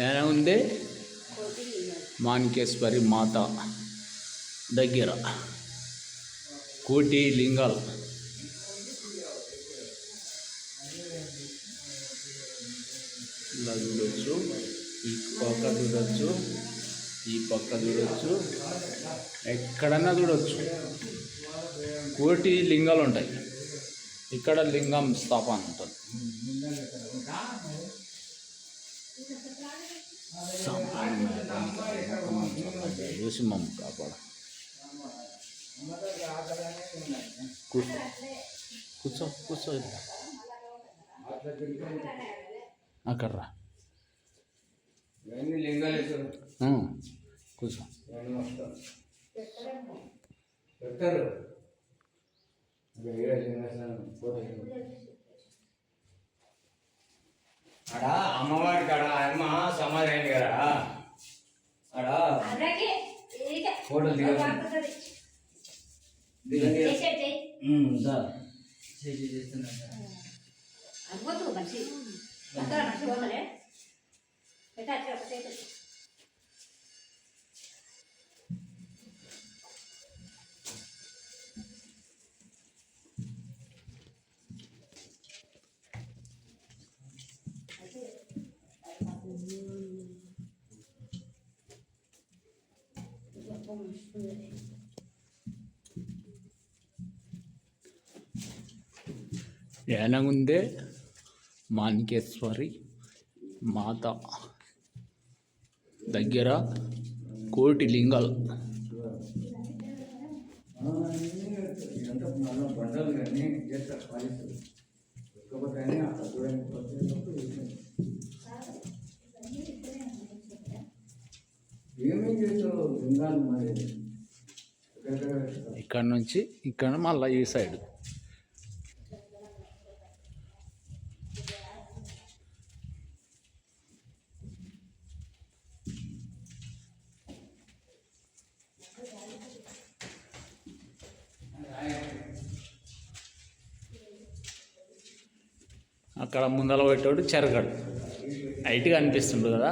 ఏమైనా ఉంది మాణికేశ్వరి మాత దగ్గర కోటి లింగాలు. ఇలా చూడవచ్చు, ఈ పక్క చూడవచ్చు, ఈ పక్క చూడవచ్చు, ఎక్కడన్నా చూడవచ్చు. కోటి లింగాలు ఉంటాయి. ఇక్కడ లింగం స్థాపన ఉంటుంది. యోసిమం కాపాడ కూర్చో కూర్చో కూర్చో అక్కడ రా కూర్చో. అడా అమ్మవారి కాడ అమ్మ సమాధి అయింది కదా, అడా ఫోటో ఏనగుందే మాణికేశ్వరి మాత దగ్గర కోటి లింగాలు. ఇక్కడ నుంచి ఇక్కడ మళ్ళీ ఈ సైడ్ అక్కడ ముందర పెట్టాడు చెరగడు హైట్గా అనిపిస్తుండు కదా.